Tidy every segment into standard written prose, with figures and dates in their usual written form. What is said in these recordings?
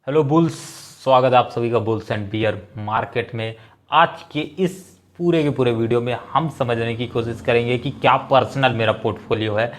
Hello bulls, स्वागत है आप सभी का बुल्स एंड बियर मार्केट में। आज के इस पूरे के पूरे वीडियो में हम समझने की कोशिश करेंगे कि क्या पर्सनल मेरा पोर्टफोलियो है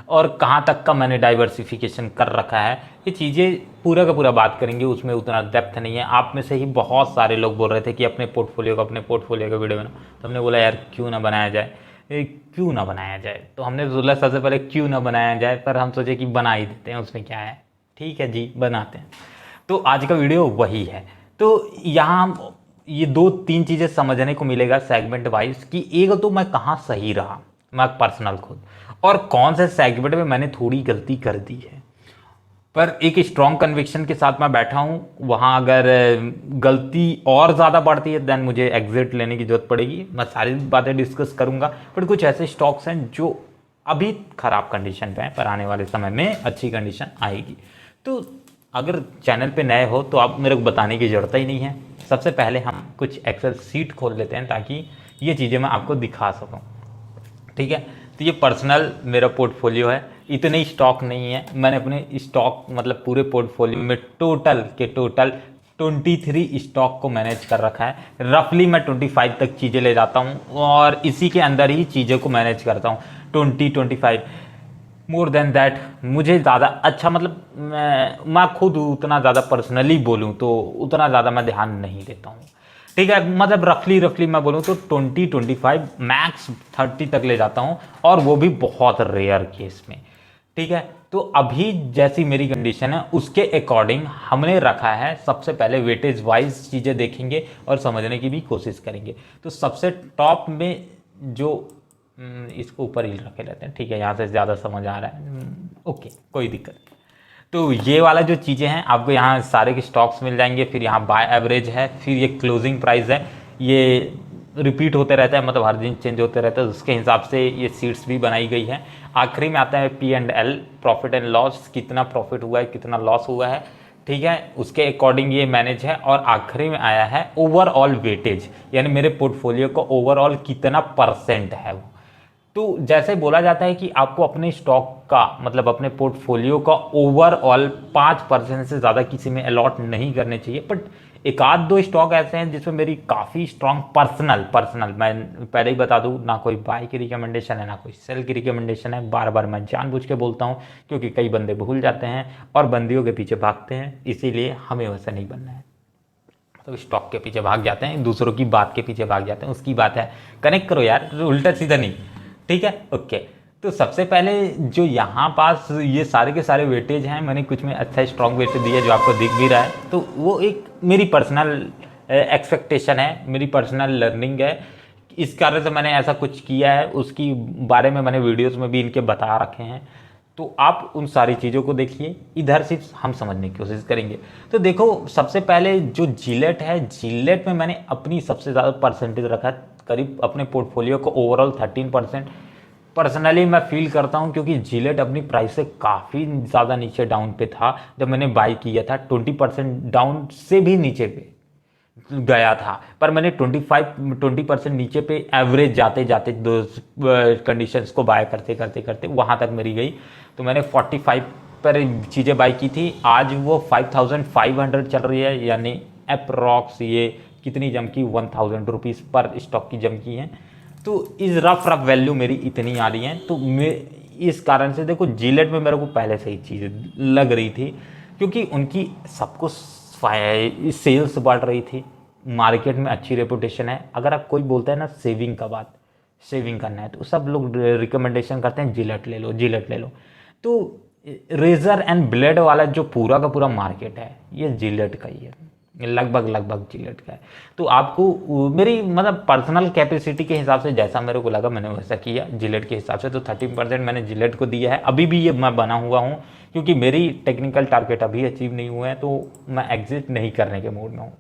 और कहाँ तक का मैंने डाइवर्सिफिकेशन कर रखा है। ये चीज़ें पूरा का पूरा बात करेंगे, उसमें उतना डेप्थ नहीं है। आप में से ही बहुत सारे लोग बोल रहे थे कि अपने पोर्टफोलियो का वीडियो बनाओ, तो हमने बोला यार क्यों ना बनाया जाए, क्यों ना बनाया जाए। तो हमने बोला सबसे पहले क्यों ना बनाया जाए, पर हम सोचे कि बना ही देते हैं, उसमें क्या है। ठीक है जी, बनाते हैं। तो आज का वीडियो वही है। तो यहाँ हम ये दो तीन चीज़ें समझने को मिलेगा सेगमेंट वाइज कि एक तो मैं कहाँ सही रहा, मैं पर्सनल खुद, और कौन से सेगमेंट में मैंने थोड़ी गलती कर दी है। पर एक स्ट्रॉन्ग कन्विक्शन के साथ मैं बैठा हूँ, वहाँ अगर गलती और ज़्यादा बढ़ती है देन मुझे एग्जिट लेने की जरूरत पड़ेगी। मैं सारी बातें डिस्कस करूँगा, बट कुछ ऐसे स्टॉक्स हैं जो अभी ख़राब कंडीशन पे हैं, पर आने वाले समय में अच्छी कंडीशन आएगी। तो अगर चैनल पे नए हो तो आप मेरे को बताने की ज़रूरत ही नहीं है। सबसे पहले हम कुछ एक्सेल सीट खोल लेते हैं ताकि ये चीज़ें मैं आपको दिखा सकूं। ठीक है, तो ये पर्सनल मेरा पोर्टफोलियो है। इतने ही स्टॉक नहीं है, मैंने अपने स्टॉक मतलब पूरे पोर्टफोलियो में टोटल 23 स्टॉक को मैनेज कर रखा है। रफली मैं 25 तक चीज़ें ले जाता हूँ और इसी के अंदर ही चीज़ों को मैनेज करता हूँ। 25 मोर देन दैट मुझे ज़्यादा अच्छा मतलब मैं खुद उतना ज़्यादा पर्सनली बोलूँ तो उतना ज़्यादा मैं ध्यान नहीं देता हूँ। ठीक है, मतलब रफली मैं बोलूँ तो 25 मैक्स 30 तक ले जाता हूँ, और वो भी बहुत रेयर केस में। ठीक है, तो अभी जैसी मेरी कंडीशन है उसके अकॉर्डिंग हमने रखा है। सबसे पहले वेटेज वाइज चीज़ें देखेंगे और समझने की भी कोशिश करेंगे। तो सबसे टॉप में जो इसको ऊपर ही रखे रहते हैं, ठीक है, यहाँ से ज़्यादा समझ आ रहा है। ओके, कोई दिक्कत नहीं। तो ये वाला जो चीज़ें हैं आपको यहाँ सारे के स्टॉक्स मिल जाएंगे। फिर यहाँ बाय एवरेज है, फिर ये क्लोजिंग प्राइस है, ये रिपीट होते रहता है, मतलब हर दिन चेंज होते रहता है, उसके हिसाब से ये सीट्स भी बनाई गई है। आखिरी में आता है P&L, प्रॉफिट एंड लॉस, कितना प्रॉफिट हुआ है कितना लॉस हुआ है। ठीक है, उसके अकॉर्डिंग ये मैनेज है। और आखिरी में आया है ओवरऑल वेटेज, यानी मेरे पोर्टफोलियो का ओवरऑल कितना परसेंट है वो। तो जैसे बोला जाता है कि आपको अपने स्टॉक का मतलब अपने पोर्टफोलियो का ओवरऑल 5% से ज़्यादा किसी में अलॉट नहीं करने चाहिए। बट एक आध दो स्टॉक ऐसे हैं जिसमें मेरी काफ़ी स्ट्रांग पर्सनल मैं पहले ही बता दूं, ना कोई बाय की रिकमेंडेशन है ना कोई सेल की रिकमेंडेशन है। बार बार मैं जानबूझ के बोलता हूं क्योंकि कई बंदे भूल जाते हैं और बंदियों के पीछे भागते हैं, इसीलिए हमें वैसा नहीं बनना है। तो स्टॉक के पीछे भाग जाते हैं, दूसरों की बात के पीछे भाग जाते हैं, उसकी बात है। कनेक्ट करो यार, उल्टा सीधा नहीं। ठीक है, ओके। तो सबसे पहले जो यहाँ पास ये सारे के सारे वेटेज हैं, मैंने कुछ में अच्छा स्ट्रॉन्ग वेटेज दिया जो आपको दिख भी रहा है। तो वो एक मेरी पर्सनल एक्सपेक्टेशन है, मेरी पर्सनल लर्निंग है। इस कारण से मैंने ऐसा कुछ किया है, उसकी बारे में मैंने वीडियोस में भी इनके बता रखे हैं। तो आप उन सारी चीज़ों को देखिए, इधर सिर्फ हम समझने की कोशिश करेंगे। तो देखो, सबसे पहले जो जिलेट है, जिलेट में मैंने अपनी सबसे ज़्यादा परसेंटेज रखा है, करीब अपने पोर्टफोलियो को ओवरऑल 13%। पर्सनली मैं फील करता हूं क्योंकि जिलेट अपनी प्राइस से काफ़ी ज़्यादा नीचे डाउन पे था जब मैंने बाई किया था। 20% डाउन से भी नीचे पे गया था, पर मैंने 20% नीचे पे एवरेज जाते जाते दो कंडीशंस को बाय करते करते करते वहाँ तक मेरी गई। तो मैंने 45 पर चीज़ें बाई की थी। आज वो 5500 चल रही है, यानी अप्रॉक्स ये कितनी जम की 1000 रुपीज़ पर स्टॉक की जम की है। तो इस रफ वैल्यू मेरी इतनी आ रही है। तो मैं इस कारण से देखो, जिलेट में मेरे को पहले से ही चीज़ लग रही थी क्योंकि उनकी सबको सेल्स बढ़ रही थी, मार्केट में अच्छी रेपुटेशन है। अगर आप कोई बोलता है ना सेविंग का बात, सेविंग करना है, तो सब लोग रिकमेंडेशन करते हैं जिलेट ले लो, जिलेट ले लो। तो रेजर एंड ब्लेड वाला जो पूरा का पूरा मार्केट है ये जिलेट का ही है, लगभग जिलेट का है। तो आपको मेरी मतलब पर्सनल कैपेसिटी के हिसाब से जैसा मेरे को लगा मैंने वैसा किया जिलेट के हिसाब से। तो 13% मैंने जिलेट को दिया है। अभी भी ये मैं बना हुआ हूँ क्योंकि मेरी टेक्निकल टारगेट अभी अचीव नहीं हुए हैं, तो मैं एग्जिट नहीं करने के मूड में हूँ।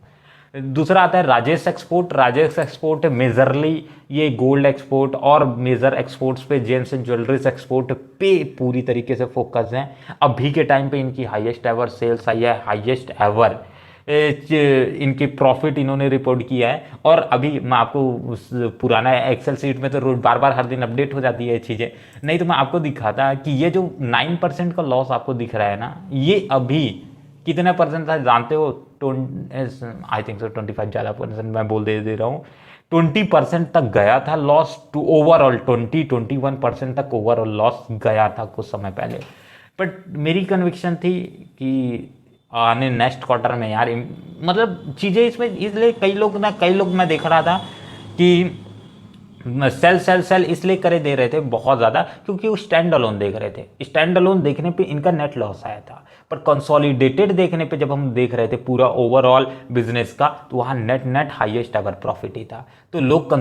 दूसरा आता है Rajesh export. Rajesh export majorly ये गोल्ड एक्सपोर्ट और मेजर एक्सपोर्ट्स पे, जेम्स एंड ज्वेलरीज एक्सपोर्ट पे पूरी तरीके से फोकस हैं। अभी के टाइम पे इनकी हाईएस्ट एवर सेल्स आई है, हाईएस्ट एवर इनकी प्रॉफिट इन्होंने रिपोर्ट किया है। और अभी मैं आपको उस पुराना एक्सेल सीट में तो रोज बार बार हर दिन अपडेट हो जाती है चीज़ें, नहीं तो मैं आपको दिखाता कि ये जो 9% का लॉस आपको दिख रहा है ना, ये अभी कितने परसेंट था जानते हो? आई थिंक सो 25 ज़्यादा परसेंट मैं बोल दे रहा हूँ, 20% तक गया था लॉस टू ओवरऑल, 21% तक ओवरऑल लॉस गया था कुछ समय पहले। बट मेरी कन्विक्शन थी कि आने नेक्स्ट क्वार्टर में यार मतलब चीज़ें इसमें, इसलिए कई लोग मैं देख रहा था कि सेल इसलिए करे दे रहे थे बहुत ज़्यादा, क्योंकि वो स्टैंड अलोन देख रहे थे। स्टैंड अलोन देखने पे इनका नेट लॉस आया था, पर कंसोलिडेटेड देखने पे जब हम देख रहे थे पूरा ओवरऑल बिजनेस का, तो वहाँ नेट हाईएस्ट एवर प्रॉफिट ही था। तो लोग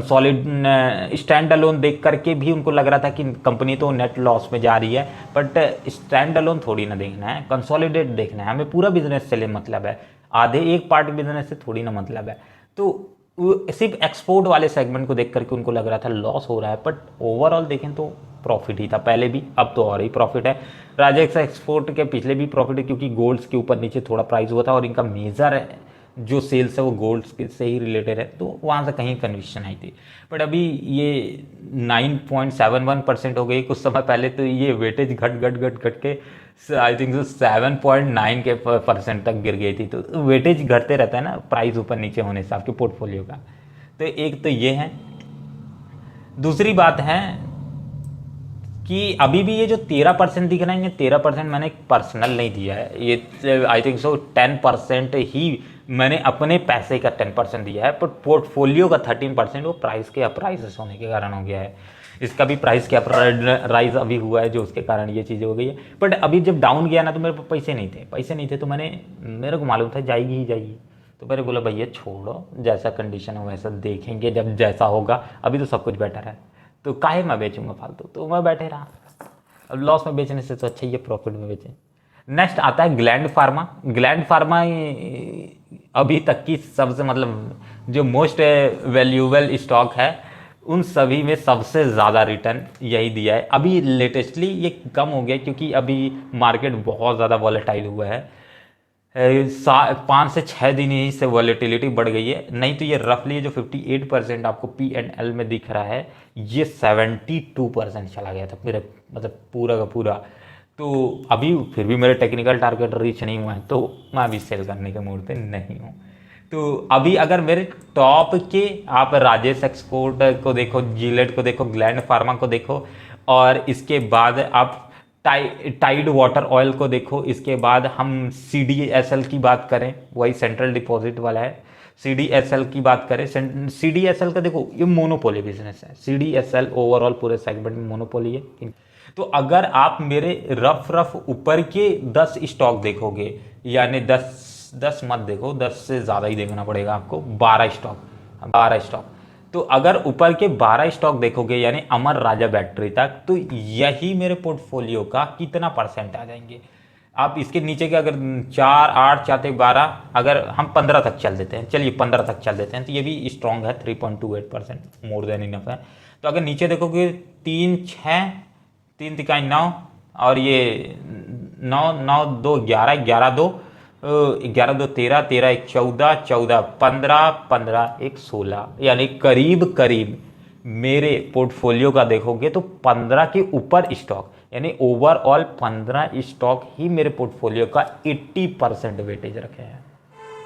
स्टैंड अलोन देख करके भी उनको लग रहा था कि कंपनी तो नेट लॉस में जा रही है, बट स्टैंड अलोन थोड़ी ना देखना है, कंसोलिडेट देखना है। हमें पूरा बिजनेस से ले मतलब है, आधे एक पार्ट बिजनेस से थोड़ी ना मतलब है। तो सिर्फ एक्सपोर्ट वाले सेगमेंट को देख करके उनको लग रहा था लॉस हो रहा है, बट ओवरऑल देखें तो प्रॉफिट ही था पहले भी, अब तो और ही प्रॉफिट है। राजेक्स एक्सपोर्ट के पिछले भी प्रॉफिट है, क्योंकि गोल्ड्स के ऊपर नीचे थोड़ा प्राइस हुआ था और इनका मेजर जो सेल्स है वो गोल्ड्स से ही रिलेटेड है, तो वहाँ से कहीं कन्विक्शन आई थी। बट अभी ये 9.71% हो गई, कुछ समय पहले तो ये वेटेज घट के आई थिंक 7.9 के % तक गिर गई थी। तो वेटेज घटते रहता है ना प्राइस ऊपर नीचे होने से आपके पोर्टफोलियो का। तो एक तो ये है। दूसरी बात है कि अभी भी ये जो 13% दिख रहा है, ये 13% मैंने पर्सनल नहीं दिया है, ये आई थिंक सो 10% ही मैंने अपने पैसे का 10% दिया है, पर पोर्टफोलियो का 13% वो प्राइस के अप्राइसेस होने के कारण हो गया है। इसका भी प्राइस के राइज अभी हुआ है, जो उसके कारण ये चीज़ें हो गई है। बट अभी जब डाउन गया ना, तो मेरे पास पैसे नहीं थे, तो मेरे को मालूम था जाएगी ही जाएगी, तो मैंने बोला भैया छोड़ो, जैसा कंडीशन हो वैसा देखेंगे, जब जैसा होगा। अभी तो सब कुछ बेटर है, तो काहे मैं बेचूंगा फालतू, तो मैं बैठे रहा। अब लॉस में बेचने से तो अच्छा ये प्रॉफिट में बेचें। नेक्स्ट आता है ग्लैंड फार्मा अभी तक की सबसे मतलब जो मोस्ट वैल्यूएबल स्टॉक है, उन सभी में सबसे ज़्यादा रिटर्न यही दिया है। अभी लेटेस्टली ये कम हो गया, क्योंकि अभी मार्केट बहुत ज़्यादा वॉलेटाइल हुआ है। 5 से 6 दिन ही से वॉलेटिलिटी बढ़ गई है, नहीं तो ये रफली जो 58% आपको P&L में दिख रहा है, ये 72% चला गया था मेरे मतलब पूरा का पूरा। तो अभी फिर भी मेरे टेक्निकल टारगेट रीच नहीं हुआ है, तो मैं अभी सेल करने के मूड पे नहीं हूँ। तो अभी अगर मेरे टॉप के आप राजेश एक्सपोर्ट को देखो, जिलेट को देखो, ग्लैंड फार्मा को देखो, और इसके बाद आप टाइड वाटर ऑयल को देखो, इसके बाद हम CDSL की बात करें, वही सेंट्रल डिपॉजिट वाला है, CDSL की बात करें, CDSL का देखो ये मोनोपोली बिजनेस है, CDSL ओवरऑल पूरे सेगमेंट में मोनोपोली है। तो अगर आप मेरे रफ ऊपर के 10 स्टॉक देखोगे, यानी 10 मत देखो, 10 से ज़्यादा ही देखना पड़ेगा आपको, 12 स्टॉक। तो अगर ऊपर के 12 स्टॉक देखोगे, यानी अमर राजा बैटरी तक, तो यही मेरे पोर्टफोलियो का कितना % आ जाएंगे। आप इसके नीचे के अगर 4, 8 चाहते 12, अगर हम 15 तक चल देते हैं, चलिए 15 तक चल देते हैं, तो ये भी स्ट्रॉन्ग है, 3.28%, मोर देन इनफ है। तो अगर नीचे देखोगे 3, 6, 3 तिकाई 9, और ये 9, 9, 2, 11, 11, 2, 11, 2, 13, 13, 1, 14, 14, 15, 15, 1, 16, यानी करीब मेरे पोर्टफोलियो का देखोगे तो 15 के ऊपर स्टॉक, यानी ओवरऑल 15 स्टॉक ही मेरे पोर्टफोलियो का 80% वेटेज रखे हैं,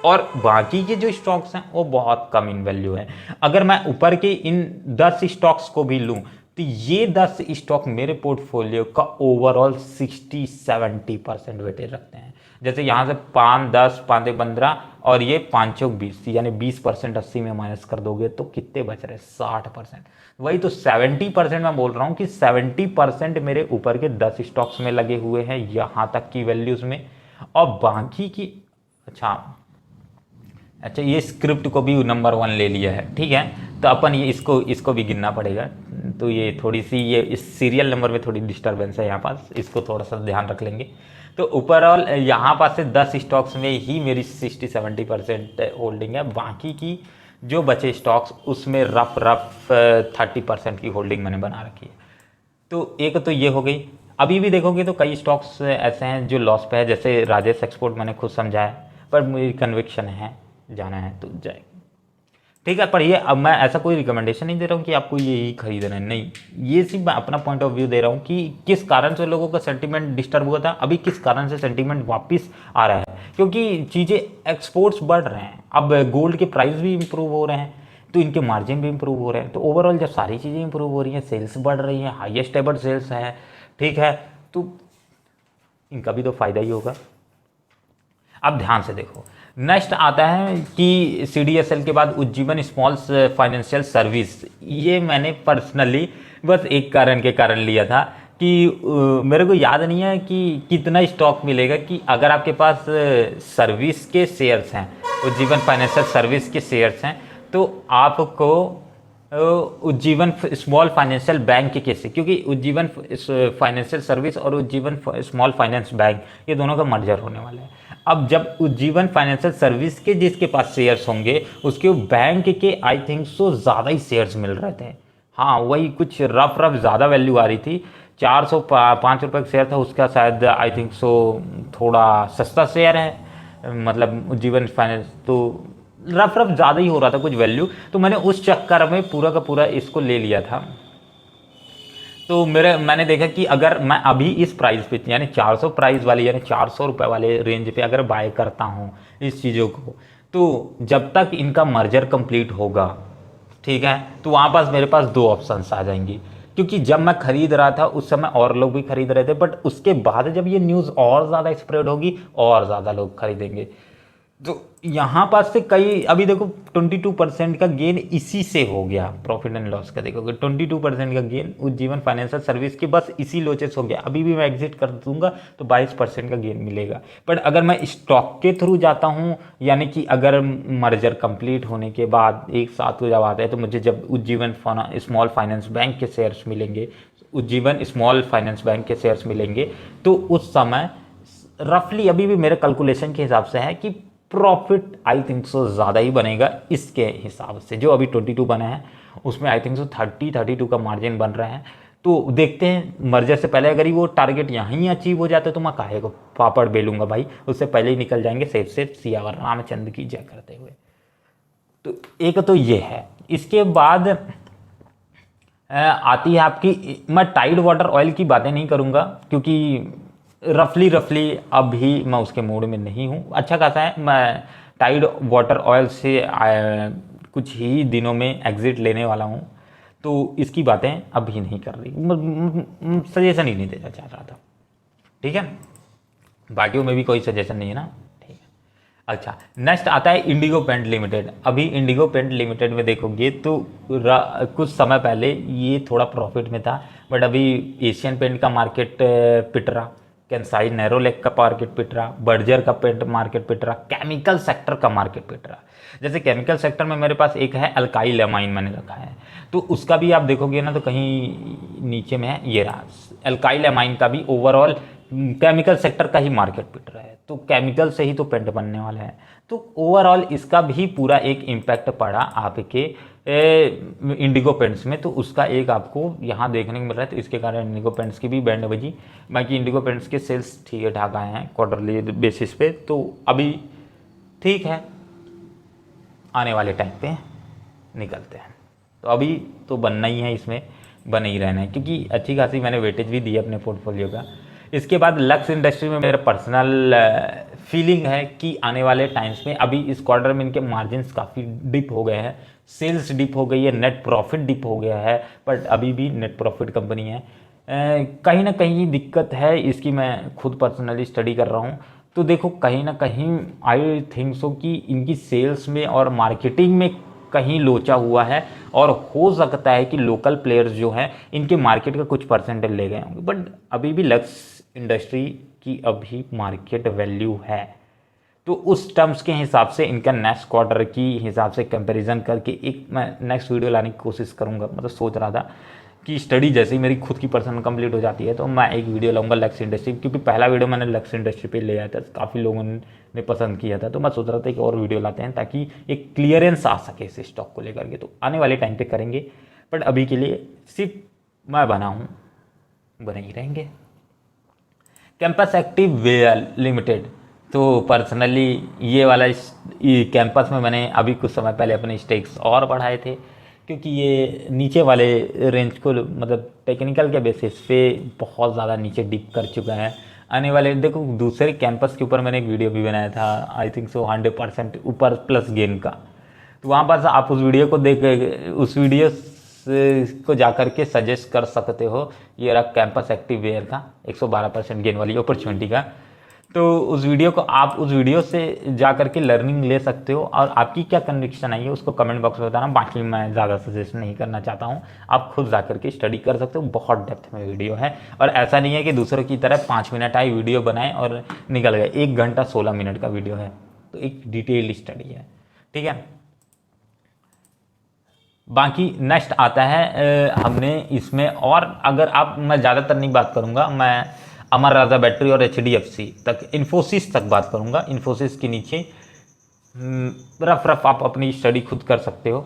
और बाकी के जो स्टॉक्स हैं वो बहुत कम इन वैल्यू है। अगर मैं ऊपर के इन 10 स्टॉक्स को भी लूँ, तो ये 10 स्टॉक मेरे पोर्टफोलियो का ओवरऑल 60-70% वेटेज रखते हैं। जैसे यहाँ से 5, 10, 5, 15, और ये 5, 4, 20, यानी 20% 80 में माइनस कर दोगे तो कितने बच रहे? 60%। वही तो 70% मैं बोल रहा हूँ कि 70% मेरे ऊपर के 10 स्टॉक्स में लगे हुए हैं यहाँ तक की वैल्यूज़ में, और बाकी की अच्छा ये स्क्रिप्ट को भी नंबर 1 ले लिया है, ठीक है, तो अपन ये इसको भी गिनना पड़ेगा। तो ये थोड़ी सी ये इस सीरियल नंबर में थोड़ी डिस्टर्बेंस है यहाँ पास, इसको थोड़ा सा ध्यान रख लेंगे। तो ओवरऑल यहाँ पास से 10 स्टॉक्स में ही मेरी 60-70% होल्डिंग है, बाकी की जो बचे स्टॉक्स उसमें रफ 30% की होल्डिंग मैंने बना रखी है। तो एक तो ये हो गई। अभी भी देखोगे तो कई स्टॉक्स ऐसे हैं जो लॉस पे है, जैसे राजेश एक्सपोर्ट मैंने खुद समझाया, पर मेरी कन्विक्शन है जाना है तो जाए, ठीक है। पर ये अब मैं ऐसा कोई रिकमेंडेशन नहीं दे रहा हूँ कि आपको ये ही खरीदना है, नहीं, ये सिर्फ मैं अपना पॉइंट ऑफ व्यू दे रहा हूँ कि किस कारण से लोगों का सेंटीमेंट डिस्टर्ब हुआ था, अभी किस कारण से सेंटीमेंट वापस आ रहा है। क्योंकि चीज़ें एक्सपोर्ट्स बढ़ रहे हैं, अब गोल्ड के प्राइस भी इम्प्रूव हो रहे हैं, तो इनके मार्जिन भी इम्प्रूव हो रहे हैं। तो ओवरऑल जब सारी चीज़ें इम्प्रूव हो रही हैं, सेल्स बढ़ रही हैं, हाईएस्ट एवर सेल्स है, ठीक है, तो इनका भी तो फ़ायदा ही होगा। अब ध्यान से देखो, नेक्स्ट आता है कि CDSL के बाद उज्जीवन स्मॉल फाइनेंशियल सर्विस। ये मैंने पर्सनली बस एक कारण के कारण लिया था कि मेरे को याद नहीं है कि कितना स्टॉक मिलेगा, कि अगर आपके पास सर्विस के शेयर्स हैं, उज्जीवन फाइनेंशियल सर्विस के शेयर्स हैं, तो आपको उज्जीवन स्मॉल फाइनेंशियल बैंक के केस से, क्योंकि उज्जीवन फाइनेंशियल सर्विस और उज्जीवन स्मॉल फाइनेंस बैंक ये दोनों का मर्जर होने वाला है। अब जब उज्जीवन फाइनेंशियल सर्विस के जिसके पास शेयर्स होंगे, उसके बैंक के आई थिंक सो ज़्यादा ही शेयर्स मिल रहे थे। हाँ, वही कुछ रफ ज़्यादा वैल्यू आ रही थी, 405 रुपये का शेयर था उसका, शायद आई थिंक सो थोड़ा सस्ता शेयर है, मतलब उज्जीवन फाइनेंस, तो रफ ज़्यादा ही हो रहा था कुछ वैल्यू, तो मैंने उस चक्कर में पूरा का पूरा इसको ले लिया था। तो मैंने देखा कि अगर मैं अभी इस प्राइस पे, यानी 400 प्राइस वाली, यानी 400 रुपये वाले रेंज पे अगर बाय करता हूँ इस चीज़ों को, तो जब तक इनका मर्जर कंप्लीट होगा, ठीक है, तो वहाँ पास मेरे पास दो ऑप्शंस आ जाएंगी। क्योंकि जब मैं खरीद रहा था उस समय और लोग भी खरीद रहे थे, बट उसके बाद जब ये न्यूज़ और ज़्यादा स्प्रेड होगी और ज़्यादा लोग खरीदेंगे, तो यहाँ पास से कई, अभी देखो 22% का गेन इसी से हो गया, प्रॉफिट एंड लॉस का देखोगे 22% का गेन उज्जीवन फाइनेंशियल सर्विस के बस इसी लोचे से हो गया। अभी भी मैं एग्जिट कर दूंगा तो 22% का गेन मिलेगा। बट अगर मैं स्टॉक के थ्रू जाता हूँ, यानी कि अगर मर्जर कंप्लीट होने के बाद एक साथ जब आता है, तो मुझे जब उज्जीवन स्मॉल फाइनेंस बैंक के शेयर्स मिलेंगे, उज्जीवन स्मॉल फाइनेंस बैंक के शेयर्स मिलेंगे, तो उस समय रफली अभी भी मेरे कैलकुलेशन के हिसाब से है कि प्रॉफिट आई थिंक सो ज़्यादा ही बनेगा इसके हिसाब से। जो अभी 22 बने हैं उसमें आई थिंक सो 32 का मार्जिन बन रहे हैं। तो देखते हैं मर्जर से पहले अगर ही वो टारगेट यहाँ अचीव हो जाता है तो मैं काहे को पापड़ बेलूंगा भाई, उससे पहले ही निकल जाएंगे सेफ सियावर रामचंद्र की जय करते हुए। तो एक तो ये है। इसके बाद आती है आपकी, मैं टाइड वाटर ऑयल की बातें नहीं करूँगा क्योंकि रफली अभी मैं उसके मूड में नहीं हूँ। अच्छा खासा है, मैं टाइड वाटर ऑयल से कुछ ही दिनों में एग्जिट लेने वाला हूँ, तो इसकी बातें अभी नहीं कर रही, सजेशन ही नहीं देना चाह रहा था, ठीक है। बाकियों में भी कोई सजेशन नहीं है ना, ठीक है। अच्छा, नेक्स्ट आता है इंडिगो पेंट लिमिटेड। अभी इंडिगो पेंट लिमिटेड में देखोगे तो कुछ समय पहले ये थोड़ा प्रॉफिट में था, बट अभी एशियन पेंट का मार्केट पिट रहा, कैंसाई नैरोलेक का मार्केट पिट रहा, बर्जर का पेंट मार्केट पिट रहा, केमिकल सेक्टर का मार्केट पिट रहा। जैसे केमिकल सेक्टर में मेरे पास एक है अल्काइल एमाइन मैंने रखा है, तो उसका भी आप देखोगे ना तो कहीं नीचे में है, ये रहा अल्काइल एमाइन का भी ओवरऑल केमिकल सेक्टर का ही मार्केट पिट रहा है, तो केमिकल से ही तो पेंट बनने वाला है। तो ओवरऑल इसका भी पूरा एक इम्पैक्ट पड़ा आपके इंडिगो पेंट्स में, तो उसका एक आपको यहाँ देखने को मिल रहा है। तो इसके कारण इंडिगो पेंट्स की भी बैंड बजी। बाकी इंडिगो पेंट्स के सेल्स ठीक ठाक आए हैं क्वार्टरली बेसिस पे, तो अभी ठीक है, आने वाले टाइम पे निकलते हैं। तो अभी तो बनना ही है, इसमें बने ही रहना है क्योंकि अच्छी खासी मैंने वेटेज भी दी है अपने पोर्टफोलियो का। इसके बाद लक्स इंडस्ट्री में मेरा पर्सनल फीलिंग है कि आने वाले टाइम्स में, अभी इस क्वार्टर में इनके मार्जिन्स काफ़ी डिप हो गए हैं, सेल्स डिप हो गई है, नेट प्रॉफिट डिप हो गया है, बट अभी भी नेट प्रॉफिट कंपनी है। कहीं ना कहीं दिक्कत है इसकी, मैं खुद पर्सनली स्टडी कर रहा हूँ, तो देखो कहीं ना कहीं आई थिंक सो कि इनकी सेल्स में और मार्केटिंग में कहीं लोचा हुआ है, और हो सकता है कि लोकल प्लेयर्स जो हैं इनके मार्केट का कुछ परसेंटेज ले गए होंगे, बट अभी भी लक्स इंडस्ट्री की अभी मार्केट वैल्यू है। तो उस टर्म्स के हिसाब से इनका नेक्स्ट क्वार्टर की हिसाब से कंपैरिजन करके एक मैं नेक्स्ट वीडियो लाने की कोशिश करूँगा। मतलब सोच रहा था कि स्टडी जैसे ही मेरी खुद की पर्सनल कंप्लीट हो जाती है तो मैं एक वीडियो लाऊंगा लक्स इंडस्ट्री, क्योंकि पहला वीडियो मैंने लक्स इंडस्ट्री पे ले आया था, काफ़ी लोगों ने पसंद किया था, तो मैं सोच रहा था कि और वीडियो लाते हैं ताकि एक क्लियरेंस आ सके इस स्टॉक को लेकर के। तो आने वाले टाइम पे करेंगे, बट अभी के लिए सिर्फ मैं बना हूँ, बने ही रहेंगे। कैंपस एक्टिव लिमिटेड, तो पर्सनली ये वाला कैंपस में मैंने अभी कुछ समय पहले अपने स्टेक्स और बढ़ाए थे, क्योंकि ये नीचे वाले रेंज को, मतलब टेक्निकल के बेसिस पे बहुत ज़्यादा नीचे डिप कर चुका है। आने वाले देखो दूसरे कैंपस के ऊपर मैंने एक वीडियो भी बनाया था, आई थिंक सो 100% ऊपर प्लस गेन का। तो वहाँ पर आप उस वीडियो को देख उस वीडियो को जा कर के सजेस्ट कर सकते हो। ये रहा कैंपस एक्टिव वेयर का 112% गेन वाली अपॉर्चुनिटी का। तो उस वीडियो से जा करके लर्निंग ले सकते हो, और आपकी क्या कन्विक्शन आई है उसको कमेंट बॉक्स में बताना। बाकी मैं ज़्यादा सजेस्ट नहीं करना चाहता हूँ, आप खुद जा करके स्टडी कर सकते हो। बहुत डेप्थ में वीडियो है, और ऐसा नहीं है कि दूसरों की तरह 5 मिनट आई वीडियो बनाए और निकल गए। 1 घंटा 16 मिनट का वीडियो है, तो एक डिटेल्ड स्टडी है, ठीक है। बाकी नेक्स्ट आता है हमने इसमें, और अगर आप, मैं ज़्यादातर नहीं बात करूँगा, मैं अमर राजा बैटरी और HDFC तक, इन्फोसिस तक बात करूँगा। इन्फोसिस के नीचे रफ आप अपनी स्टडी खुद कर सकते हो,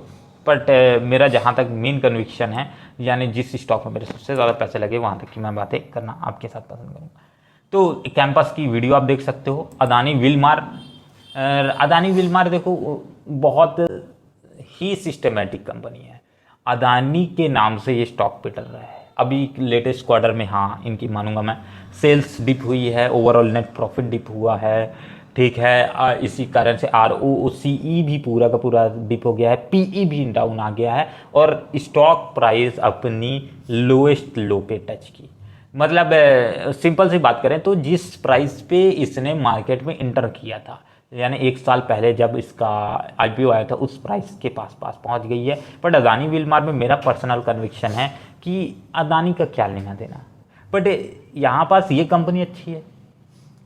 बट मेरा जहाँ तक मेन कन्विक्शन है, यानी जिस स्टॉक में मेरे सबसे ज़्यादा पैसे लगे वहाँ तक की मैं बातें करना आपके साथ पसंद करूँगा। तो कैंपस की वीडियो आप देख सकते हो। अदानी विलमार देखो बहुत ही सिस्टमेटिक कंपनी है। अदानी के नाम से ये स्टॉक पिटर रहा है। अभी लेटेस्ट क्वार्टर में, हाँ इनकी मानूंगा मैं, सेल्स डिप हुई है, ओवरऑल नेट प्रॉफिट डिप हुआ है, ठीक है। इसी कारण से ROCE भी पूरा का पूरा डिप हो गया है, PE भी डाउन आ गया है, और स्टॉक प्राइस अपनी लोएस्ट लो पे टच की। मतलब सिंपल सी बात करें तो जिस प्राइस पे इसने मार्केट में इंटर किया था, यानी 1 साल पहले जब इसका IPO आया था, उस प्राइस के पास पहुंच गई है। बट अदानी विलमार में मेरा पर्सनल कन्विक्शन है कि अदानी का क्या लेना देना, बट यहाँ पास ये कंपनी अच्छी है,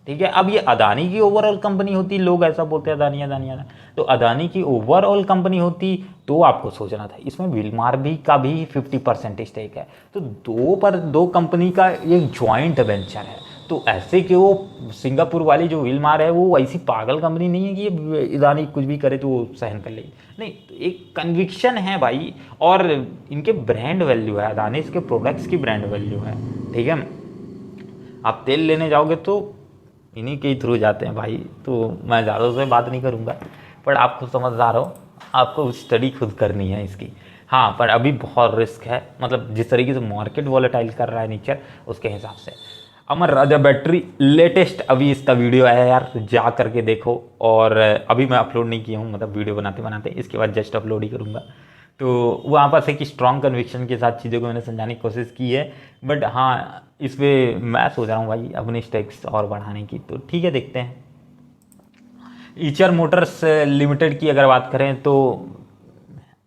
ठीक है। अब ये अदानी की ओवरऑल कंपनी होती, लोग ऐसा बोलते हैं अदानी, तो अदानी की ओवरऑल कंपनी होती तो आपको सोचना था। इसमें विलमार भी का भी 50% स्टेक है, तो 2 कंपनी का एक ज्वाइंट वेंचर है। तो ऐसे कि वो सिंगापुर वाली जो विलमार है वो ऐसी पागल कंपनी नहीं है कि ये अदानी कुछ भी करे तो वो सहन कर लेगी, नहीं। तो एक कन्विक्शन है भाई, और इनके ब्रांड वैल्यू है, अदानी इसके प्रोडक्ट्स की ब्रांड वैल्यू है, ठीक है। आप तेल लेने जाओगे तो इन्हीं के ही थ्रू जाते हैं भाई, तो मैं ज़्यादा से बात नहीं करूँगा, पर आप खुद समझदार हो, आपको स्टडी खुद करनी है इसकी। हाँ, पर अभी बहुत रिस्क है, मतलब जिस तरीके से मार्केट वॉलेटाइल कर रहा है नेचर, उसके हिसाब से। अमर राजा बैटरी लेटेस्ट अभी इसका वीडियो आया है यार, जा करके देखो। और अभी मैं अपलोड नहीं किया हूँ, मतलब वीडियो बनाते इसके बाद जस्ट अपलोड ही करूँगा। तो वहाँ पर से कि स्ट्रॉन्ग कन्विक्शन के साथ चीज़ों को मैंने समझाने की कोशिश की है, बट हाँ इस पर मैं सोच रहा हूँ भाई अपने स्टेक्स और बढ़ाने की, तो ठीक है देखते हैं। ईचर मोटर्स लिमिटेड की अगर बात करें तो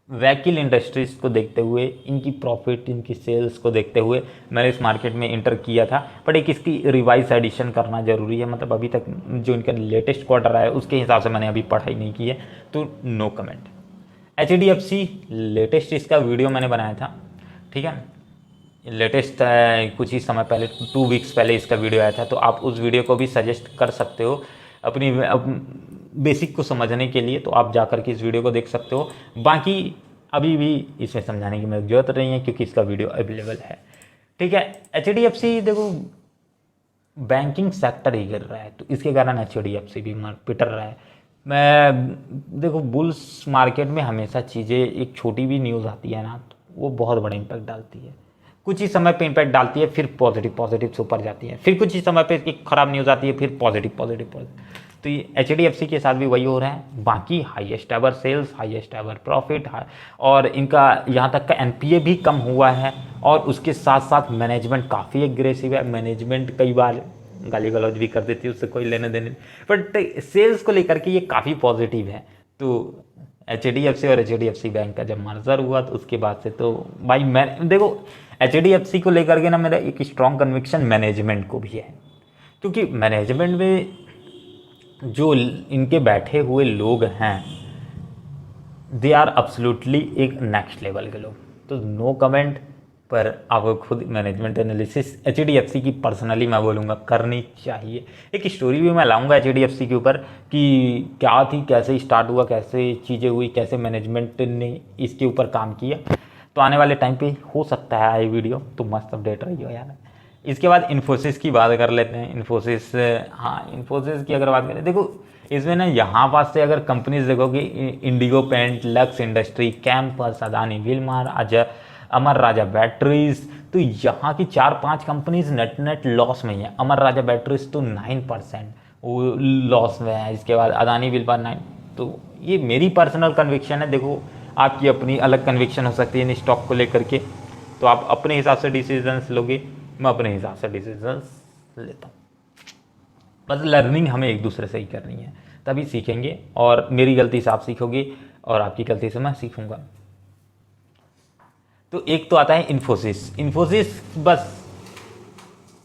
व्हीकल इंडस्ट्रीज को देखते हुए, इनकी प्रॉफिट, इनकी सेल्स को देखते हुए मैंने इस मार्केट में इंटर किया था, बट एक इसकी रिवाइज एडिशन करना ज़रूरी है। मतलब अभी तक जो इनका लेटेस्ट क्वार्टर आया है उसके हिसाब से मैंने अभी पढ़ाई नहीं की है, तो नो कमेंट। HDFC लेटेस्ट इसका वीडियो मैंने बनाया था, ठीक है। लेटेस्ट कुछ ही समय पहले, 2 वीक्स पहले इसका वीडियो आया था, तो आप उस वीडियो को भी सजेस्ट कर सकते हो अपनी बेसिक को समझने के लिए, तो आप जा कर के इस वीडियो को देख सकते हो। बाकी अभी भी इसमें समझाने की मेरी जरूरत नहीं है क्योंकि इसका वीडियो अवेलेबल है, ठीक है। HDFC देखो बैंकिंग सेक्टर ही गिर रहा है, तो इसके कारण HDFC भी पिट रहा है। मैं देखो बुल्स मार्केट में हमेशा चीज़ें, एक छोटी भी न्यूज़ आती है ना, तो वो बहुत बड़ा इम्पैक्ट डालती है। कुछ ही समय पे इम्पैक्ट डालती है, फिर पॉजिटिव से ऊपर जाती है, फिर कुछ ही समय पे एक खराब न्यूज़ आती है, फिर पॉजिटिव। तो ये HDFC के साथ भी वही हो रहा है। बाकी highest ever sales, highest ever profit, और इनका यहाँ तक का NPA भी कम हुआ है, और उसके साथ साथ मैनेजमेंट काफ़ी एग्रेसिव है। मैनेजमेंट कई बार गाली गलौज भी कर देती है, उससे कोई लेने देने, बट सेल्स को लेकर के ये काफ़ी पॉजिटिव है। तो HDFC और HDFC बैंक का जब मर्जर हुआ तो उसके बाद से तो भाई मैं देखो HDFC को लेकर के ना मेरा एक स्ट्रॉन्ग कन्विक्शन मैनेजमेंट को भी है, क्योंकि मैनेजमेंट में जो इनके बैठे हुए लोग हैं दे आर एब्सोल्युटली एक नेक्स्ट लेवल के लोग। तो नो कमेंट, पर आपको खुद मैनेजमेंट एनालिसिस HDFC की पर्सनली मैं बोलूँगा करनी चाहिए। एक स्टोरी भी मैं लाऊंगा HDFC के ऊपर कि क्या थी, कैसे स्टार्ट हुआ, कैसे चीज़ें हुई, कैसे मैनेजमेंट ने इसके ऊपर काम किया। तो आने वाले टाइम पे हो सकता है आई वीडियो, तो मस्त अपडेट रही हो यार। इसके बाद इन्फोसिस की बात कर लेते हैं। इन्फोसिस, हाँ इन्फोसिस की अगर बात करें, देखो इसमें ना यहाँ पास से अगर कंपनीज देखोगे, Indigo paint, Lux industry, Campus, Adani Wilmar, Amar Raja batteries, तो यहाँ की 4-5 कंपनीज नेट लॉस में ही है। अमर राजा बैटरीज तो 9% वो लॉस में है, इसके बाद अदानी विल्पर 9। तो ये मेरी पर्सनल कन्विक्शन है। देखो आपकी अपनी अलग कन्विक्शन हो सकती है इन स्टॉक को लेकर के, तो आप अपने हिसाब से डिसीजंस लोगे, मैं अपने हिसाब से डिसीजंस लेता हूँ। बस लर्निंग हमें एक दूसरे से ही करनी है, तभी सीखेंगे। और मेरी गलती से आप सीखोगे और आपकी गलती से मैं सीखूंगा। तो एक तो आता है इन्फोसिस बस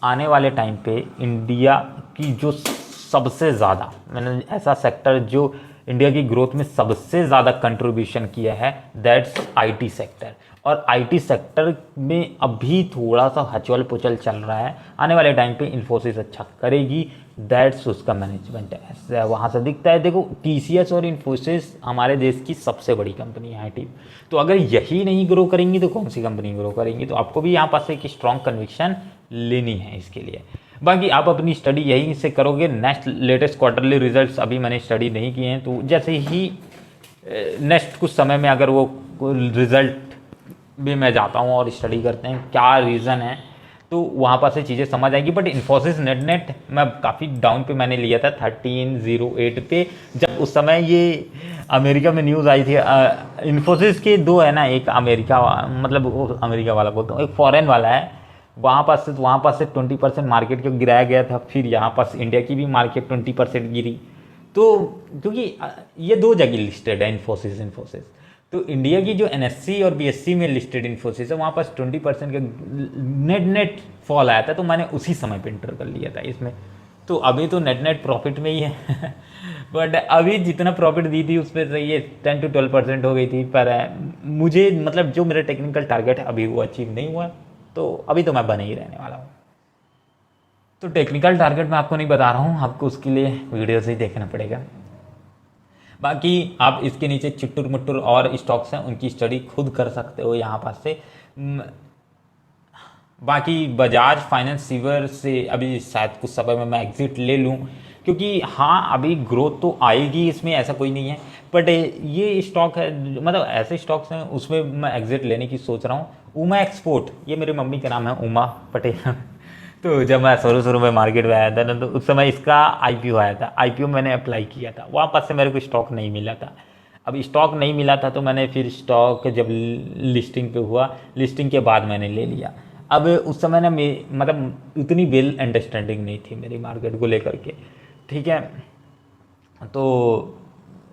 आने वाले टाइम पे इंडिया की जो सबसे ज़्यादा, मैंने ऐसा सेक्टर जो इंडिया की ग्रोथ में सबसे ज़्यादा कंट्रीब्यूशन किया है, दैट्स आईटी सेक्टर। और आईटी सेक्टर में अभी थोड़ा सा हचल पुचल चल रहा है, आने वाले टाइम पे इन्फोसिस अच्छा करेगी, दैट्स उसका मैनेजमेंट है, वहाँ से दिखता है। देखो टीसीएस और इन्फोसिस हमारे देश की सबसे बड़ी कंपनी है आईटी, तो अगर यही नहीं ग्रो करेंगी तो कौन सी कंपनी ग्रो करेंगी। तो आपको भी यहाँ पास एक स्ट्रॉन्ग कन्विक्शन लेनी है इसके लिए। बाकी आप अपनी स्टडी यहीं से करोगे। नेक्स्ट लेटेस्ट क्वार्टरली रिजल्ट्स अभी मैंने स्टडी नहीं किए हैं, तो जैसे ही नेक्स्ट कुछ समय में अगर वो रिज़ल्ट भी मैं जाता हूँ और स्टडी करते हैं क्या रीज़न है, तो वहाँ पर से चीज़ें समझ आएगी। बट इन्फोसिस नेट मैं काफ़ी डाउन पे मैंने लिया था 1308 पे, जब उस समय ये अमेरिका में न्यूज़ आई थी। इन्फोसिस के दो है ना, एक अमेरिका, मतलब वो अमेरिका वाला बोलता हूँ, एक फॉरेन वाला है। वहाँ पास से 20% मार्केट को गिराया गया था। फिर यहाँ पास इंडिया की भी मार्केट 20% गिरी। तो क्योंकि ये दो जगह लिस्टेड है इन्फोसिस, तो इंडिया की जो एनएससी और बीएससी में लिस्टेड इन्फोसिस है, वहाँ पास 20% का नेट फॉल आया था, तो मैंने उसी समय पे इंटर कर लिया था इसमें। तो अभी तो नेट प्रॉफिट में ही है बट अभी जितना प्रॉफिट दी थी उस पर से ये 10 to 12% हो गई थी। पर मुझे मतलब जो मेरा टेक्निकल टारगेट है अभी वो अचीव नहीं हुआ, तो अभी तो मैं बने ही रहने वाला हूँ। तो टेक्निकल टारगेट मैं आपको नहीं बता रहा हूँ, आपको उसके लिए वीडियो से ही देखना पड़ेगा। बाकी आप इसके नीचे चिट्टुर मुट्टुर और स्टॉक्स हैं, उनकी स्टडी खुद कर सकते हो यहाँ पास से। बाकी बजाज फाइनेंस सीवर से अभी शायद कुछ समय में मैं एग्जिट ले लूँ, क्योंकि हाँ अभी ग्रोथ तो आएगी इसमें, ऐसा कोई नहीं है। बट ये स्टॉक है, मतलब ऐसे स्टॉक्स हैं उसमें मैं एग्जिट लेने की सोच रहा हूँ। उमा एक्सपोर्ट, ये मेरी मम्मी का नाम है, उमा पटेल तो जब मैं शुरू में मार्केट में आया था ना, तो उस समय इसका आईपीओ आया था। आईपीओ मैंने अप्लाई किया था, वहाँ पास से मेरे को स्टॉक नहीं मिला था। अब स्टॉक नहीं मिला था तो मैंने फिर स्टॉक जब लिस्टिंग पे हुआ, लिस्टिंग के बाद मैंने ले लिया। अब उस समय ना मतलब इतनी वेल अंडरस्टैंडिंग नहीं थी मेरी मार्केट को लेकर के, ठीक है। तो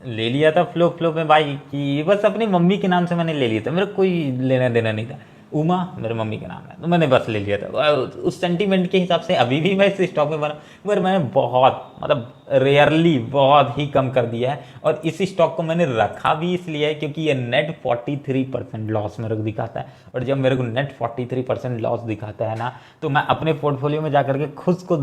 ले लिया था फ्लो में भाई, कि बस अपनी मम्मी के नाम से मैंने ले लिया था, मेरा कोई लेना देना नहीं था। उमा मेरे मम्मी का नाम है, तो मैंने बस ले लिया था। उस सेंटीमेंट के हिसाब से अभी भी मैं इस स्टॉक में बना, मगर मैंने बहुत मतलब रेयरली बहुत ही कम कर दिया है। और इस स्टॉक को मैंने रखा भी इसलिए है क्योंकि ये नेट 43% लॉस मेरे को दिखाता है। और जब मेरे को नेट 43% लॉस दिखाता है ना, तो मैं अपने पोर्टफोलियो में जाकर के खुद को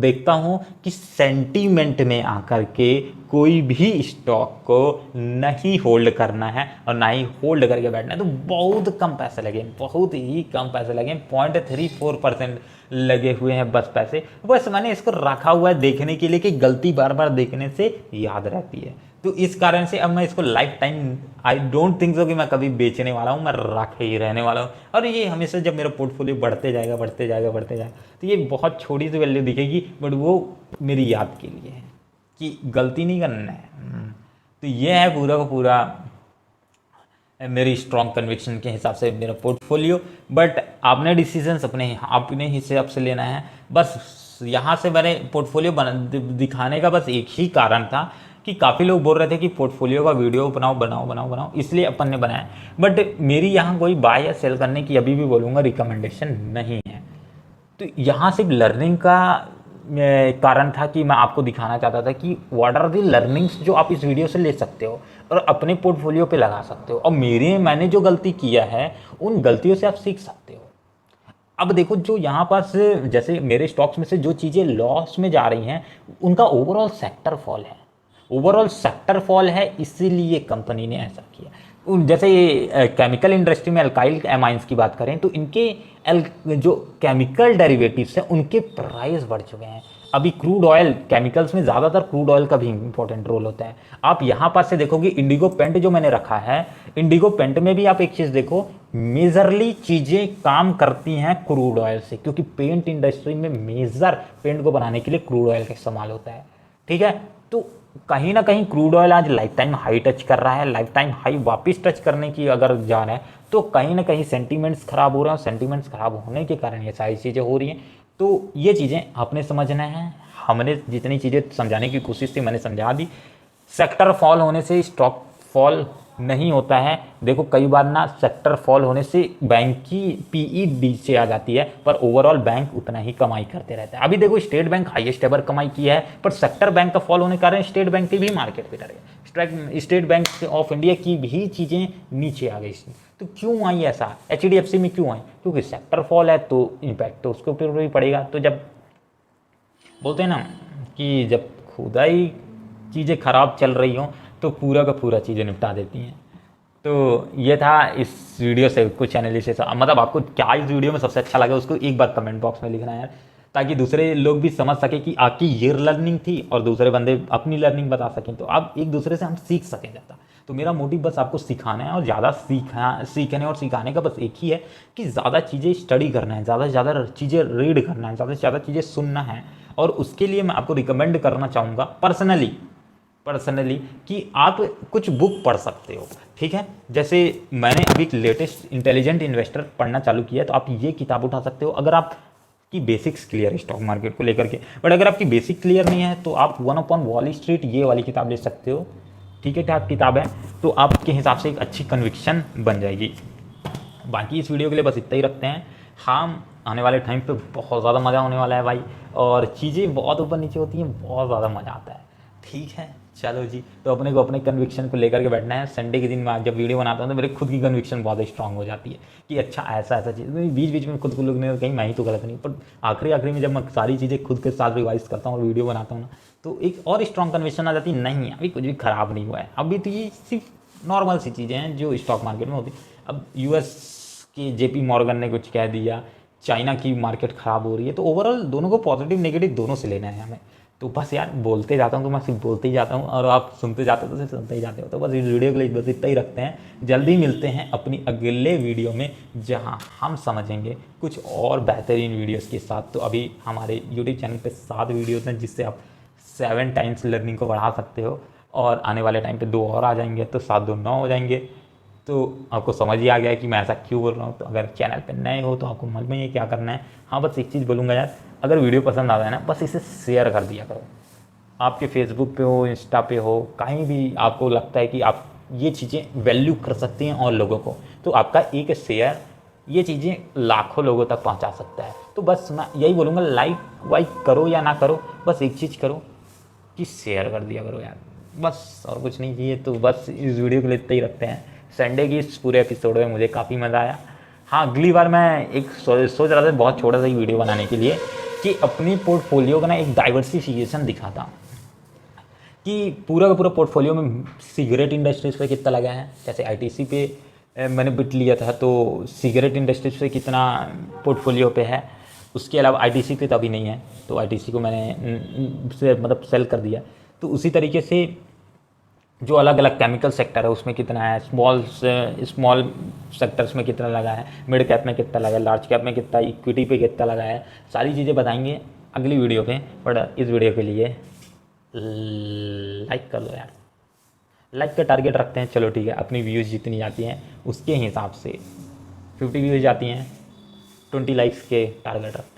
देखता हूँ कि सेंटीमेंट में आकर के कोई भी स्टॉक को नहीं होल्ड करना है और ना ही होल्ड करके बैठना है। तो बहुत कम पैसे लगे, बहुत ही कम पैसे लगे, 0.34% लगे हुए हैं बस पैसे। बस मैंने इसको रखा हुआ है देखने के लिए कि गलती बार बार देखने से याद रहती है। तो इस कारण से अब मैं इसको life time I don't think so कि मैं कभी बेचने वाला हूँ, मैं रखे ही रहने वाला हूँ। और ये हमेशा जब मेरा पोर्टफोलियो बढ़ते जाएगा तो ये बहुत छोटी सी वैल्यू दिखेगी, बट वो मेरी याद के लिए है कि गलती नहीं करना है। तो ये है पूरा का पूरा मेरी स्ट्रॉन्ग कन्विक्शन के हिसाब से मेरा पोर्टफोलियो। बट आपने डिसीजंस अपने हिसाब से लेना है। बस यहाँ से मैंने पोर्टफोलियो दिखाने का बस एक ही कारण था कि काफ़ी लोग बोल रहे थे कि पोर्टफोलियो का वीडियो बनाओ, इसलिए अपन ने बनाया। बट मेरी यहाँ कोई बाय या सेल करने की अभी भी बोलूँगा रिकमेंडेशन नहीं है। तो यहाँ सिर्फ लर्निंग का कारण था कि मैं आपको दिखाना चाहता था कि व्हाट आर दी लर्निंग्स जो आप इस वीडियो से ले सकते हो और अपने पोर्टफोलियो पे लगा सकते हो। और मैंने जो गलती किया है उन गलतियों से आप सीख सकते हो। अब देखो जो यहाँ पास जैसे मेरे स्टॉक्स में से जो चीज़ें लॉस में जा रही हैं उनका ओवरऑल सेक्टर फॉल है, इसीलिए कंपनी ने ऐसा किया। जैसे केमिकल इंडस्ट्री में अल्काइल एमाइंस की बात करें तो इनके जो केमिकल डेरिवेटिव्स हैं उनके प्राइस बढ़ चुके हैं। अभी क्रूड ऑयल, केमिकल्स में ज़्यादातर क्रूड ऑयल का भी इंपॉर्टेंट रोल होता है। आप यहाँ पर से देखोगे इंडिगो पेंट जो मैंने रखा है, इंडिगो पेंट में भी आप एक चीज़ देखो, मेजरली चीज़ें काम करती हैं क्रूड ऑयल से, क्योंकि पेंट इंडस्ट्री में मेजर पेंट को बनाने के लिए क्रूड ऑयल का इस्तेमाल होता है। ठीक है, तो कहीं ना कहीं क्रूड ऑयल आज लाइफ टाइम हाई टच कर रहा है, लाइफ टाइम हाई वापस टच करने की अगर जा रहा है, तो कहीं ना कहीं सेंटीमेंट्स खराब हो रहे हैं, और सेंटीमेंट्स खराब होने के कारण ये सारी चीज़ें हो रही हैं। तो ये चीज़ें आपने समझना है, हमने जितनी चीज़ें समझाने की कोशिश की मैंने समझा दी। सेक्टर फॉल होने से स्टॉक फॉल नहीं होता है। देखो कई बार ना सेक्टर फॉल होने से बैंक की पीई नीचे आ जाती है, पर ओवरऑल बैंक उतना ही कमाई करते रहते हैं। अभी देखो स्टेट बैंक हाईएस्ट एवर कमाई की है, पर सेक्टर बैंक का फॉल होने के कारण स्टेट बैंक की भी मार्केट पे डरे, स्टेट बैंक ऑफ इंडिया की भी चीज़ें नीचे आ गई। तो क्यों आई ऐसा, एचडीएफसी में क्यों आई? क्योंकि सेक्टर फॉल है तो इम्पैक्ट तो उसके ऊपर भी पड़ेगा। तो जब बोलते हैं ना कि जब खुदा ही चीज़ें ख़राब चल रही हों तो पूरा का पूरा चीज़ें निपटा देती हैं। तो ये था इस वीडियो से कुछ एनालिसिस। मतलब आपको क्या इस वीडियो में सबसे अच्छा लगा उसको एक बार कमेंट बॉक्स में लिखना है यार, ताकि दूसरे लोग भी समझ सकें कि आपकी ये लर्निंग थी और दूसरे बंदे अपनी लर्निंग बता सकें, तो आप एक दूसरे से हम सीख सकें ज़्यादा। तो मेरा मोटिव बस आपको सिखाना है, और ज़्यादा सीखने और सिखाने का बस एक ही है कि ज़्यादा चीज़ें स्टडी करना है, ज़्यादा से ज़्यादा चीज़ें रीड करना है, ज़्यादा से ज़्यादा चीज़ें सुनना है। और उसके लिए मैं आपको रिकमेंड करना चाहूँगा पर्सनली कि आप कुछ बुक पढ़ सकते हो। ठीक है, जैसे मैंने अभी लेटेस्ट इंटेलिजेंट इन्वेस्टर पढ़ना चालू किया है, तो आप ये किताब उठा सकते हो अगर आप की बेसिक्स क्लियर है स्टॉक मार्केट को लेकर के। बट अगर आपकी बेसिक क्लियर नहीं है तो आप वन अपॉन वॉल स्ट्रीट ये वाली किताब ले सकते हो। ठीक है, ठाक किताब है, तो आपके हिसाब से एक अच्छी कन्विक्शन बन जाएगी। बाकी इस वीडियो के लिए बस इतना ही रखते हैं। हाँ, आने वाले टाइम पे बहुत ज़्यादा मज़ा होने वाला है भाई, और चीज़ें बहुत ऊपर नीचे होती हैं, बहुत ज़्यादा मज़ा आता है। ठीक है, चलो जी, तो अपने को अपने कन्विक्शन को लेकर के बैठना है। संडे के दिन मैं जब वीडियो बनाता हूँ तो मेरे खुद की कन्विक्शन बहुत स्ट्रांग हो जाती है कि अच्छा ऐसा चीज़, बीच बीच में खुद को लगने कहीं मैं ही तो गलत नहीं, पर आखिरी में जब मैं सारी चीज़ें खुद के साथ रिवाइज करता हूँ और वीडियो बनाता हूँ ना, तो एक और स्ट्रांग कन्विक्शन आ जाती है, नहीं अभी कुछ भी ख़राब नहीं हुआ है, अभी तो ये सिर्फ नॉर्मल सी चीज़ें हैं जो स्टॉक मार्केट में होती। अब यूएस के जेपी मॉर्गन ने कुछ कह दिया, चाइना की मार्केट ख़राब हो रही है, तो ओवरऑल दोनों को पॉजिटिव नेगेटिव दोनों से लेना है हमें। तो बस यार बोलते जाता हूँ तो मैं सिर्फ बोलते ही जाता हूँ, और आप सुनते जाते हो तो सिर्फ सुनते ही जाते हो। तो बस इस वीडियो के लिए बस इतना ही रखते हैं। जल्दी मिलते हैं अपनी अगले वीडियो में, जहाँ हम समझेंगे कुछ और बेहतरीन वीडियोस के साथ। तो अभी हमारे यूट्यूब चैनल पे 7 वीडियोस हैं जिससे आप 7 टाइम्स लर्निंग को बढ़ा सकते हो, और आने वाले टाइम पे 2 और आ जाएंगे तो 7 2 9 हो जाएंगे। तो आपको समझ ही आ गया है कि मैं ऐसा क्यों बोल रहा हूँ। तो अगर चैनल पे नए हो तो आपको मन में ये क्या करना है, हाँ बस एक चीज़ बोलूँगा यार, अगर वीडियो पसंद आता है ना, बस इसे शेयर कर दिया करो। आपके फेसबुक पे हो, इंस्टा पे हो, कहीं भी आपको लगता है कि आप ये चीज़ें वैल्यू कर सकती हैं और लोगों को, तो आपका एक शेयर ये चीज़ें लाखों लोगों तक पहुंचा सकता है। तो बस मैं यही बोलूँगा, लाइक वाइक करो या ना करो, बस एक चीज़ करो कि शेयर कर दिया करो यार, बस और कुछ नहीं चाहिए। तो बस इस वीडियो के लिए इतना ही रखते हैं। संडे की इस पूरे एपिसोड में मुझे काफ़ी मज़ा आया। हाँ, अगली बार मैं एक सोच रहा था बहुत छोटा सा ही वीडियो बनाने के लिए, कि अपनी पोर्टफोलियो का ना एक डाइवर्सिफिकेशन दिखाता, कि पूरा का पूरा पोर्टफोलियो में सिगरेट इंडस्ट्रीज पे कितना लगा है। जैसे आईटीसी पे मैंने बिट लिया था, तो सिगरेट इंडस्ट्रीज पे कितना पोर्टफोलियो पे है। उसके अलावा आईटीसी पे तो अभी नहीं है, तो आईटीसी को मैंने मतलब सेल कर दिया। तो उसी तरीके से जो अलग अलग केमिकल सेक्टर है उसमें कितना है, स्मॉल सेक्टर्स में कितना लगा है, मिड कैप में कितना लगा है, लार्ज कैप में कितना, इक्विटी पे कितना लगा है, सारी चीज़ें बताएंगे अगली वीडियो पे। बट इस वीडियो के लिए लाइक कर दो यार, लाइक का टारगेट रखते हैं। चलो ठीक है, अपनी व्यूज़ जितनी आती हैं उसके हिसाब से 50 व्यूज़ आती हैं, 20 लाइक्स के टारगेट रखते हैं।